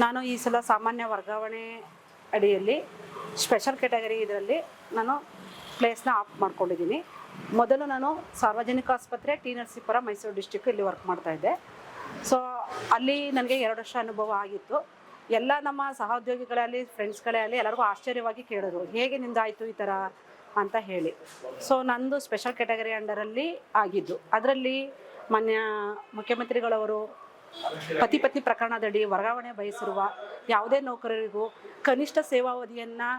ನಾನು ಈ ಸಲ ಸಾಮಾನ್ಯ ವರ್ಗಾವಣೆ ಅಡಿಯಲ್ಲಿ ಸ್ಪೆಷಲ್ ಕ್ಯಾಟಗರಿ ಇದರಲ್ಲಿ ನಾನು ಪ್ಲೇಸ್ನ ಆಫ್ ಮಾಡ್ಕೊಂಡಿದ್ದೀನಿ. ಮೊದಲು ನಾನು ಸಾರ್ವಜನಿಕ ಆಸ್ಪತ್ರೆ ಟಿ ನರಸೀಪುರ ಮೈಸೂರು ಡಿಸ್ಟಿಕ್ ಇಲ್ಲಿ ವರ್ಕ್ ಮಾಡ್ತಾಯಿದ್ದೆ. ಸೊ ಅಲ್ಲಿ ನನಗೆ 2 ವರ್ಷ ಅನುಭವ ಆಗಿತ್ತು. ಎಲ್ಲ ನಮ್ಮ ಸಹೋದ್ಯೋಗಿಗಳಲ್ಲಿ ಫ್ರೆಂಡ್ಸ್ಗಳೇ ಆಗಲಿ ಎಲ್ಲರಿಗೂ ಆಶ್ಚರ್ಯವಾಗಿ ಕೇಳಿದ್ರು, ಹೇಗೆ ನಿಂದಾಯಿತು ಈ ಥರ ಅಂತ ಹೇಳಿ. ಸೊ ನಂದು ಸ್ಪೆಷಲ್ ಕ್ಯಾಟಗರಿ ಅಂಡರಲ್ಲಿ ಆಗಿದ್ದು. ಅದರಲ್ಲಿ ಮಾನ್ಯ ಮುಖ್ಯಮಂತ್ರಿಗಳವರು ಪತಿ ಪತ್ನಿ ಪ್ರಕರಣದಡಿ ವರ್ಗಾವಣೆ ಬಯಸಿರುವ ಯಾವುದೇ ನೌಕರರಿಗೂ ಕನಿಷ್ಠ ಸೇವಾವಧಿಯನ್ನು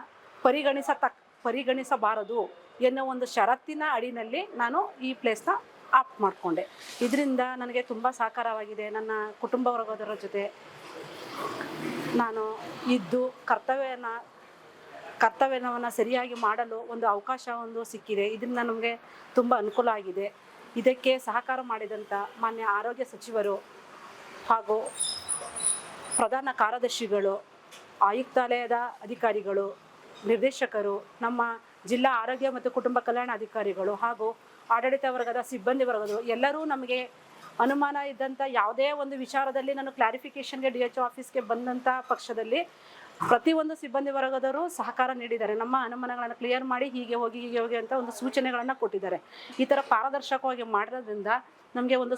ಪರಿಗಣಿಸಬಾರದು ಎನ್ನುವ ಒಂದು ಷರತ್ತಿನ ಅಡಿನಲ್ಲಿ ನಾನು ಈ ಪ್ಲೇಸ್ನ ಆಫ್ ಮಾಡಿಕೊಂಡೆ. ಇದರಿಂದ ನನಗೆ ತುಂಬ ಸಹಕಾರವಾಗಿದೆ. ನನ್ನ ಕುಟುಂಬ ವರ್ಗದವರ ಜೊತೆ ನಾನು ಇದ್ದು ಕರ್ತವ್ಯವನ್ನು ಸರಿಯಾಗಿ ಮಾಡಲು ಒಂದು ಅವಕಾಶ ಸಿಕ್ಕಿದೆ. ಇದರಿಂದ ನಮಗೆ ತುಂಬ ಅನುಕೂಲ ಆಗಿದೆ. ಇದಕ್ಕೆ ಸಹಕಾರ ಮಾಡಿದಂಥ ಮಾನ್ಯ ಆರೋಗ್ಯ ಸಚಿವರು ಹಾಗೂ ಪ್ರಧಾನ ಕಾರ್ಯದರ್ಶಿಗಳು, ಆಯುಕ್ತಾಲಯದ ಅಧಿಕಾರಿಗಳು, ನಿರ್ದೇಶಕರು, ನಮ್ಮ ಜಿಲ್ಲಾ ಆರೋಗ್ಯ ಮತ್ತು ಕುಟುಂಬ ಕಲ್ಯಾಣ ಅಧಿಕಾರಿಗಳು ಹಾಗೂ ಆಡಳಿತ ವರ್ಗದ ಸಿಬ್ಬಂದಿ ವರ್ಗದವರು ಎಲ್ಲರೂ ನಮಗೆ ಅನುಮಾನ ಇದ್ದಂಥ ಯಾವುದೇ ಒಂದು ವಿಚಾರದಲ್ಲಿ ನಾನು ಕ್ಲಾರಿಫಿಕೇಷನ್ಗೆ DHO ಆಫೀಸ್ಗೆ ಬಂದಂಥ ಪಕ್ಷದಲ್ಲಿ ಪ್ರತಿಯೊಂದು ಸಿಬ್ಬಂದಿ ವರ್ಗದವರು ಸಹಕಾರ ನೀಡಿದ್ದಾರೆ. ನಮ್ಮ ಅನುಮಾನಗಳನ್ನು ಕ್ಲಿಯರ್ ಮಾಡಿ ಹೀಗೆ ಹೋಗಿ ಅಂತ ಒಂದು ಸೂಚನೆಗಳನ್ನು ಕೊಟ್ಟಿದ್ದಾರೆ. ಈ ಥರ ಪಾರದರ್ಶಕವಾಗಿ ಮಾಡೋದ್ರಿಂದ ನಮಗೆ ಒಂದು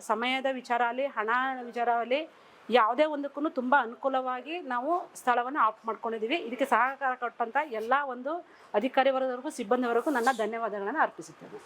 ಸಮಯದ ವಿಚಾರ ಆಗಲಿ, ಹಣ ವಿಚಾರ ಆಗಲಿ, ಯಾವುದೇ ಒಂದಕ್ಕೂ ತುಂಬ ಅನುಕೂಲವಾಗಿ ನಾವು ಸ್ಥಳವನ್ನು ಆಫ್ ಮಾಡ್ಕೊಂಡಿದ್ದೀವಿ. ಇದಕ್ಕೆ ಸಹಕಾರ ಕೊಟ್ಟಂಥ ಎಲ್ಲ ಒಂದು ಅಧಿಕಾರಿ ವರ್ಗದವರೆಗೂ ಸಿಬ್ಬಂದಿವರೆಗೂ ನನ್ನ ಧನ್ಯವಾದಗಳನ್ನು ಅರ್ಪಿಸುತ್ತೇನೆ.